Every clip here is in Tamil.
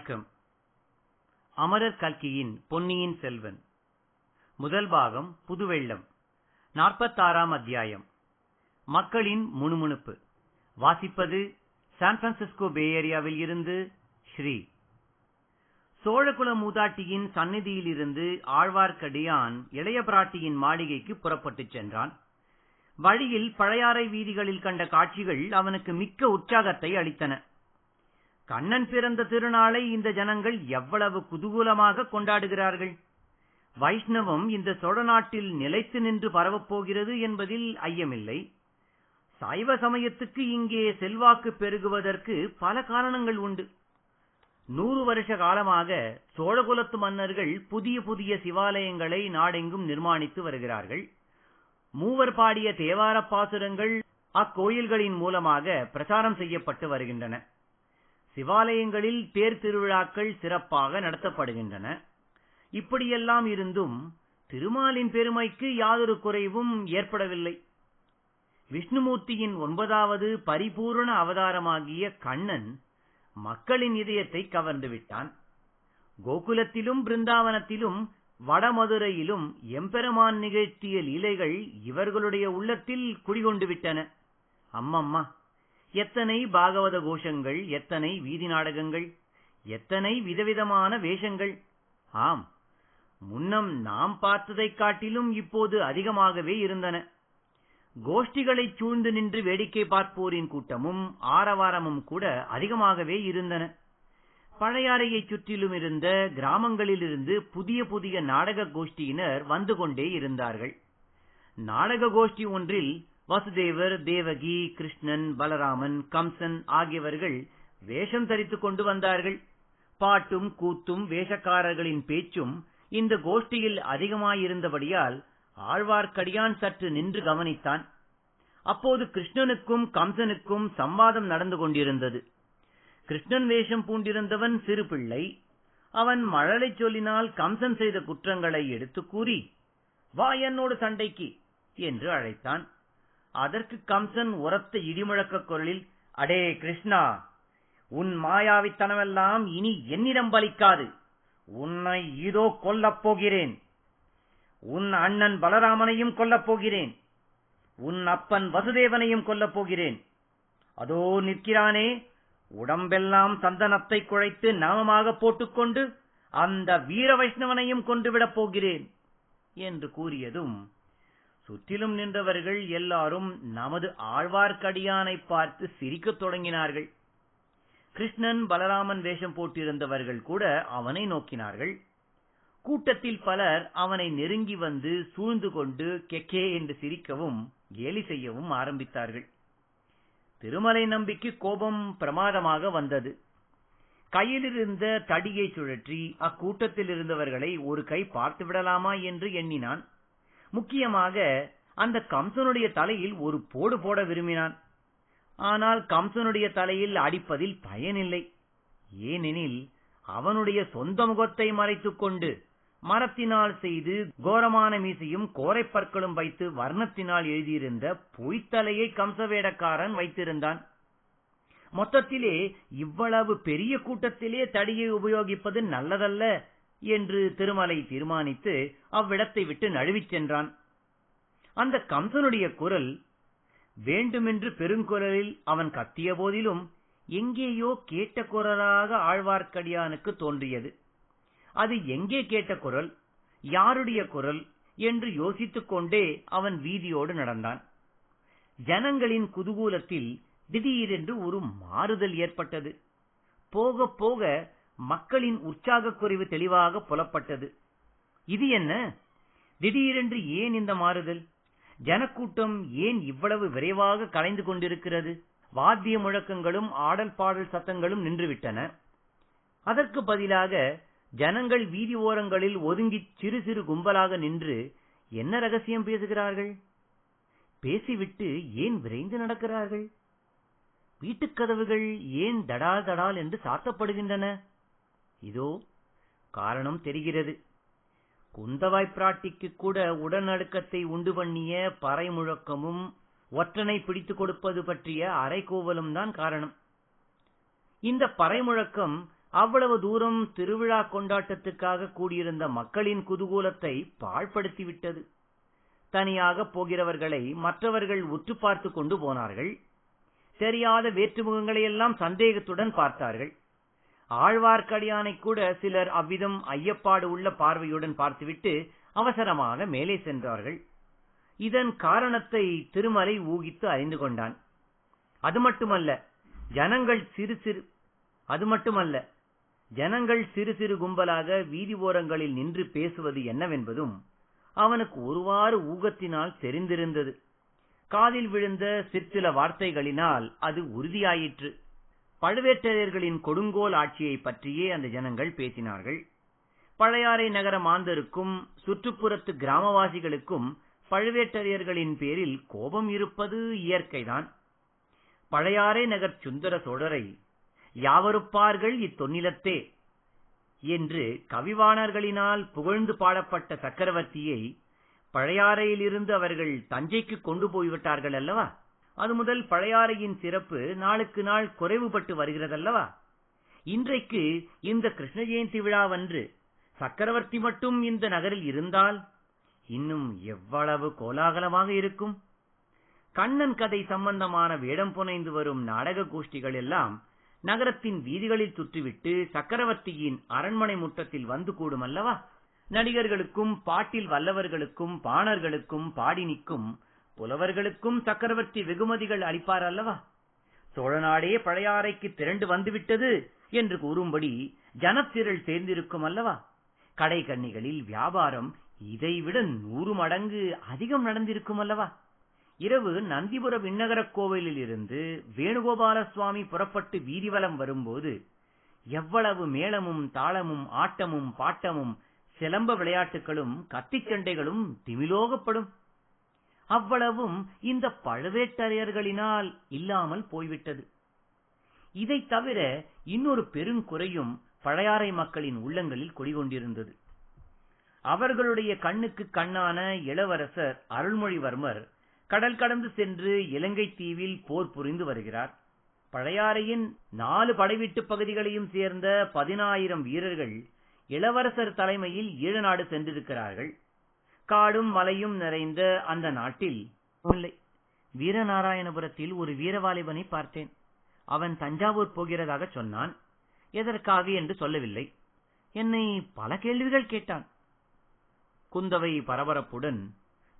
வணக்கம். அமரர் கல்கியின் பொன்னியின் செல்வன் முதல் பாகம் புதுவெள்ளம் 46ஆம் அத்தியாயம். மக்களின் முணுமுணுப்பு. வாசிப்பது சான் பிரான்சிஸ்கோ பே ஏரியாவில் இருந்து ஸ்ரீ. சோழகுல மூதாட்டியின் சந்நிதியில் இருந்து ஆழ்வார்க்கடியான் இளைய பிராட்டியின் மாளிகைக்கு புறப்பட்டுச் சென்றான். வழியில் பழையாறை வீதிகளில் கண்ட காட்சிகள் அவனுக்கு மிக்க உற்சாகத்தை அளித்தன. கண்ணன் பிறந்த திருநாளை இந்த ஜனங்கள் எவ்வளவு குதூகலமாக கொண்டாடுகிறார்கள். வைஷ்ணவம் இந்த சோழ நாட்டில் நிலைத்து நின்று பரவப்போகிறது என்பதில் ஐயமில்லை. சைவ சமயத்துக்கு இங்கே செல்வாக்கு பெருகுவதற்கு பல காரணங்கள் உண்டு. 100 வருஷ காலமாக சோழகுலத்து மன்னர்கள் புதிய புதிய சிவாலயங்களை நாடெங்கும் நிர்மாணித்து வருகிறார்கள். மூவர் பாடிய தேவார பாசுரங்கள் அக்கோயில்களின் மூலமாக பிரச்சாரம் செய்யப்பட்டு வருகின்றன. சிவாலயங்களில் தேர் திருவிழாக்கள் சிறப்பாக நடத்தப்படுகின்றன. இப்படியெல்லாம் இருந்தும் திருமாலின் பெருமைக்கு யாதொரு குறைவும் ஏற்படவில்லை. விஷ்ணுமூர்த்தியின் 9வது பரிபூர்ண அவதாரமாகிய கண்ணன் மக்களின் இதயத்தை கவர்ந்து விட்டான். கோகுலத்திலும் பிருந்தாவனத்திலும் வடமதுரையிலும் எம்பெருமான் நிகழ்த்திய லீலைகள் இவர்களுடைய உள்ளத்தில் குடிகொண்டு விட்டன. அம்மம்மா, எத்தனை பாகவத கோஷங்கள், எத்தனை வீதி நாடகங்கள், எத்தனை விதவிதமான வேஷங்கள்! ஆம், முன்னம் நாம் பார்த்ததைக் காட்டிலும் இப்போது அதிகமாகவே இருந்தன. கோஷ்டிகளைச் சூழ்ந்து நின்று வேடிக்கை பார்ப்போரின் கூட்டமும் ஆரவாரமும் கூட அதிகமாகவே இருந்தன. பழையாறையைச் சுற்றிலும் இருந்த கிராமங்களிலிருந்து புதிய புதிய நாடக கோஷ்டியினர் வந்து கொண்டே இருந்தார்கள். நாடக கோஷ்டி ஒன்றில் வசுதேவர், தேவகி, கிருஷ்ணன், பலராமன், கம்சன் ஆகியவர்கள் வேஷம் தரித்துக் கொண்டு வந்தார்கள். பாட்டும் கூத்தும் வேஷக்காரர்களின் பேச்சும் இந்த கோஷ்டியில் அதிகமாயிருந்தபடியால் ஆழ்வார்க்கடியான் சற்று நின்று கவனித்தான். அப்போது கிருஷ்ணனுக்கும் கம்சனுக்கும் சம்வாதம் நடந்து கொண்டிருந்தது. கிருஷ்ணன் வேஷம் பூண்டிருந்தவன் சிறு பிள்ளை. அவன் மழலை சொல்லினால் கம்சன் செய்த குற்றங்களை எடுத்து கூறி, வா என்னோடு சண்டைக்கு என்று அழைத்தான். அதற்கு கம்சன் உரத்த இடிமுழக்க குரலில், அடே கிருஷ்ணா, உன் மாயாவித்தனமெல்லாம் இனி என்னிடம் பலிக்காது. உன்னை இதோ கொல்லப் போகிறேன். உன் அண்ணன் பலராமனையும் கொல்லப் போகிறேன். உன் அப்பன் வசுதேவனையும் கொல்லப் போகிறேன். அதோ நிற்கிறானே, உடம்பெல்லாம் சந்தனத்தை குழைத்து நாமமாக போட்டுக்கொண்டு அந்த வீர வைஷ்ணவனையும் கொன்றுவிடப் போகிறேன் என்று கூறியதும் சுற்றிலும் நின்றவர்கள் எல்லாரும் நமது ஆழ்வார்க்கடியானை பார்த்து சிரிக்கத் தொடங்கினார்கள். கிருஷ்ணன், பலராமன் வேஷம் போட்டிருந்தவர்கள் கூட அவனை நோக்கினார்கள். கூட்டத்தில் பலர் அவனை நெருங்கி வந்து சூழ்ந்து கொண்டு கெக்கே என்று சிரிக்கவும் கேலி செய்யவும் ஆரம்பித்தார்கள். திருமலை நம்பிக்கு கோபம் பிரமாதமாக வந்தது. கையிலிருந்த தடியை சுழற்றி அக்கூட்டத்தில் இருந்தவர்களை ஒரு கை பார்த்து விடலாமா என்று எண்ணினான். முக்கியமாக அந்த கம்சனுடைய தலையில் ஒரு போடு போட விரும்பினான். ஆனால் கம்சனுடைய தலையில் அடிப்பதில் பயனில்லை. ஏனெனில் அவனுடைய சொந்த முகத்தை மறைத்துக் கொண்டு மரத்தினால் செய்து கோரமான மீசையும் கோரைப்பற்களும் வைத்து வர்ணத்தினால் எழுதியிருந்த பொய்த்தலையை கம்சவேடக்காரன் வைத்திருந்தான். மொத்தத்திலே இவ்வளவு பெரிய கூட்டத்திலே தடியை உபயோகிப்பது நல்லதல்ல என்று திருமலை தீர்மானித்து அவ்விடத்தை விட்டு நழுவிச் சென்றான். அந்த கம்சனுடைய குரல் வேண்டுமென்று பெருங்குரலில் அவன் கத்திய போதிலும் எங்கேயோ கேட்ட குரலாக ஆழ்வார்க்கடியானுக்கு தோன்றியது. அது எங்கே கேட்ட குரல், யாருடைய குரல் என்று யோசித்துக் கொண்டே அவன் வீதியோடு நடந்தான். ஜனங்களின் குதூகூலத்தில் திடீரென்று ஒரு மாறுதல் ஏற்பட்டது. போக போக மக்களின் உற்சாக குறைவு தெளிவாக புலப்பட்டது. இது என்ன? திடீரென்று ஏன் இந்த மாறுதல்? ஜனக்கூட்டம் ஏன் இவ்வளவு விரைவாக கலைந்து கொண்டிருக்கிறது? வாத்திய முழக்கங்களும் ஆடல் பாடல் சத்தங்களும் நின்றுவிட்டன. அதற்கு பதிலாக ஜனங்கள் வீதி ஓரங்களில் ஒதுங்கி சிறு சிறு கும்பலாக நின்று என்ன ரகசியம் பேசுகிறார்கள்? பேசிவிட்டு ஏன் விரைந்து நடக்கிறார்கள்? வீட்டுக்கதவுகள் ஏன் தடால் தடால் என்று சாத்தப்படுகின்றன? இதோ காரணம் தெரிகிறது. குந்தவாய் பிராட்டிக்கு கூட உடனடுக்கத்தை உண்டு பண்ணிய பறை முழக்கமும் ஒற்றனை பிடித்துக் கொடுப்பது பற்றிய அரைகோவலும் தான் காரணம். இந்த பறை முழக்கம் அவ்வளவு தூரம் திருவிழா கொண்டாட்டத்துக்காக கூடியிருந்த மக்களின் குதூகூலத்தை பாழ்படுத்திவிட்டது. தனியாக போகிறவர்களை மற்றவர்கள் உற்று பார்த்து கொண்டு போனார்கள். தெரியாத வேற்றுமுகங்களையெல்லாம் சந்தேகத்துடன் பார்த்தார்கள். ஆழ்வார்க்கடியானை கூட சிலர் அவ்விதம் ஐயப்பாடு உள்ள பார்வையுடன் பார்த்துவிட்டு அவசரமாக மேலே சென்றார்கள். இதன் காரணத்தை திருமலை ஊகித்து அறிந்து கொண்டான். அது மட்டுமல்ல, ஜனங்கள் சிறு சிறு கும்பலாக வீதி ஓரங்களில் நின்று பேசுவது என்னவென்பதும் அவனுக்கு ஒருவாறு ஊகத்தினால் தெரிந்திருந்தது. காதில் விழுந்த சிற்சில வார்த்தைகளினால் அது உறுதியாயிற்று. பழுவேட்டரையர்களின் கொடுங்கோல் ஆட்சியை பற்றியே அந்த ஜனங்கள் பேசினார்கள். பழையாறை நகர மாந்தருக்கும் சுற்றுப்புறத்து கிராமவாசிகளுக்கும் பழுவேட்டரையர்களின் பேரில் கோபம் இருப்பது இயற்கைதான். பழையாறை நகர் சுந்தர சோழரை யாவருப்பார்கள் இத்தொன்னிலத்தே என்று கவிவாணர்களினால் புகழ்ந்து பாடப்பட்ட சக்கரவர்த்தியை பழையாறையிலிருந்து அவர்கள் தஞ்சைக்கு கொண்டு போய்விட்டார்கள் அல்லவா? அது முதல் பழையாறையின் சிறப்பு நாளுக்கு நாள் குறைவுபட்டு வருகிறதல்லவா? இன்றைக்கு இந்த கிருஷ்ண ஜெயந்தி விழாவன்று சக்கரவர்த்தி மட்டும் இந்த நகரில் இருந்தால் இன்னும் எவ்வளவு கோலாகலமாக இருக்கும். கண்ணன் கதை சம்பந்தமான வேடம் புனைந்து வரும் நாடக கோஷ்டிகள் எல்லாம் நகரத்தின் வீதிகளில் சுற்றிவிட்டு சக்கரவர்த்தியின் அரண்மனை முற்றத்தில் வந்து கூடும் அல்லவா? நடிகர்களுக்கும் பாட்டில் வல்லவர்களுக்கும் பாணர்களுக்கும் பாடினிக்கும் புலவர்களுக்கும் சக்கரவர்த்தி வெகுமதிகள் அளிப்பார் அல்லவா? சோழநாடே பழையாறைக்கு திரண்டு வந்துவிட்டது என்று கூறும்படி ஜனத்திரள் சேர்ந்திருக்கும் அல்லவா? கடை கண்ணிகளில் வியாபாரம் இதைவிட 100 மடங்கு அதிகம் நடந்திருக்கும் அல்லவா? இரவு நந்திபுர விண்ணகரக் கோவிலில் இருந்து வேணுகோபால சுவாமி புறப்பட்டு வீதிவலம் வரும்போது எவ்வளவு மேளமும் தாளமும் ஆட்டமும் பாட்டமும் சிலம்ப விளையாட்டுகளும் கத்திச் சண்டைகளும் திமிலோகப்படும். அவ்வளவும் இந்த பழுவேட்டரையர்களினால் இல்லாமல் போய்விட்டது. இதை தவிர இன்னொரு பெருங்குறையும் பழையாறை மக்களின் உள்ளங்களில் குடிகொண்டிருந்தது. அவர்களுடைய கண்ணுக்கு கண்ணான இளவரசர் அருள்மொழிவர்மர் கடல் கடந்து சென்று இலங்கை தீவில் போர் புரிந்து வருகிறார். பழையாறையின் 4 படைவீட்டு பகுதிகளையும் சேர்ந்த 10,000 வீரர்கள் இளவரசர் தலைமையில் ஈழநாடு சென்றிருக்கிறார்கள். காடும் மலையும் நிறைந்த அந்த நாட்டில் வீரநாராயணபுரத்தில் ஒரு வீரவாலிபனை பார்த்தேன். அவன் தஞ்சாவூர் போகிறதாக சொன்னான். எதற்காக என்று சொல்லவில்லை. என்னை பல கேள்விகள் கேட்டான். குந்தவை பரபரப்புடன்,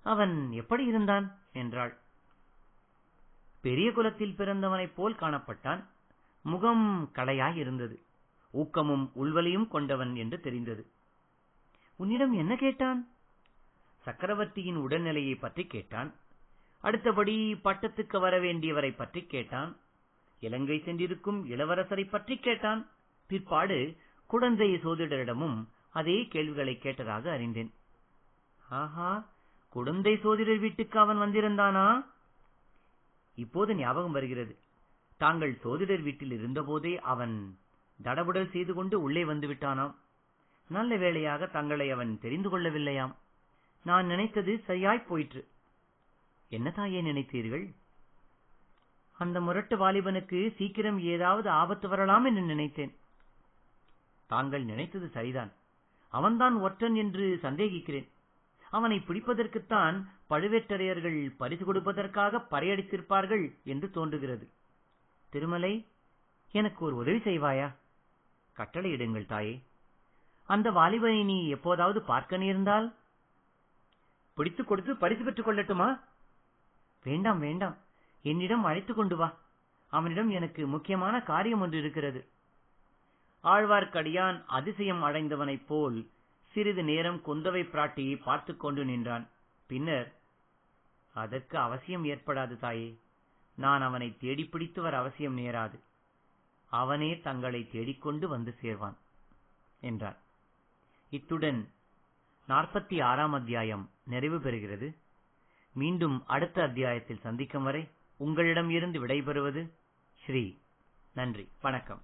அவன் எப்படி இருந்தான் என்றாள். பெரிய குலத்தில் பிறந்தவனைப் போல் காணப்பட்டான். முகம் களையாய் இருந்தது. ஊக்கமும் உள்வலியும் கொண்டவன் என்று தெரிந்தது. உன்னிடம் என்ன கேட்டான்? சக்கரவர்த்தியின் உடல்நிலையை பற்றி கேட்டான். அடுத்தபடி பட்டத்துக்கு வர வேண்டியவரை பற்றி கேட்டான். இலங்கை சென்றிருக்கும் இளவரசரை பற்றி கேட்டான். பிற்பாடு குடந்தை சோதிடரிடமும் அதே கேள்விகளை கேட்டதாக அறிந்தேன். ஆஹா, குடந்தை சோதிடர் வீட்டுக்கு அவன் வந்திருந்தானா? இப்போது ஞாபகம் வருகிறது. தாங்கள் சோதிடர் வீட்டில் இருந்தபோதே அவன் தடபுடல் செய்து கொண்டு உள்ளே வந்து விட்டானாம். நல்ல வேளையாக தங்களை அவன் தெரிந்து கொள்ளவில்லையாம். நான் நினைத்தது சரியாய் போயிற்று. என்ன தாயே நினைத்தீர்கள்? அந்த முரட்டு வாலிபனுக்கு சீக்கிரம் ஏதாவது ஆபத்து வரலாம் என்று நினைத்தேன். தாங்கள் நினைத்தது சரிதான். அவன்தான் ஒற்றன் என்று சந்தேகிக்கிறேன். அவனை பிடிப்பதற்குத்தான் பழுவேட்டரையர்கள் பரிசு கொடுப்பதற்காக பறையடித்திருப்பார்கள் என்று தோன்றுகிறது. திருமலை, எனக்கு ஒரு உதவி செய்வாயா? கட்டளையிடுங்கள் தாயே. அந்த வாலிபனை நீ எப்போதாவது பார்க்க நேர்ந்தால் பிடித்துக் கொடுத்து பரிசு பெற்றுக் கொள்ளட்டுமா? வேண்டாம் வேண்டாம், என்னிடம் அழைத்துக் கொண்டு வா. அவனிடம் எனக்கு முக்கியமான காரியம் ஒன்று இருக்கிறது. ஆழ்வார்க்கடியான் அதிசயம் அடைந்தவனைப் போல் சிறிது நேரம் குந்தவை பிராட்டியை பார்த்துக் கொண்டு நின்றான். பின்னர், அதற்கு அவசியம் ஏற்படாது தாயே. நான் அவனை தேடிப்பிடித்து வர அவசியம் நேராது. அவனே தங்களை தேடிக்கொண்டு வந்து சேர்வான் என்றான். இத்துடன் 46ஆம் அத்தியாயம் நிறைவு பெறுகிறது. மீண்டும் அடுத்த அத்தியாயத்தில் சந்திக்கும் வரை உங்களிடம் இருந்து விடைபெறுவது ஸ்ரீ. நன்றி, வணக்கம்.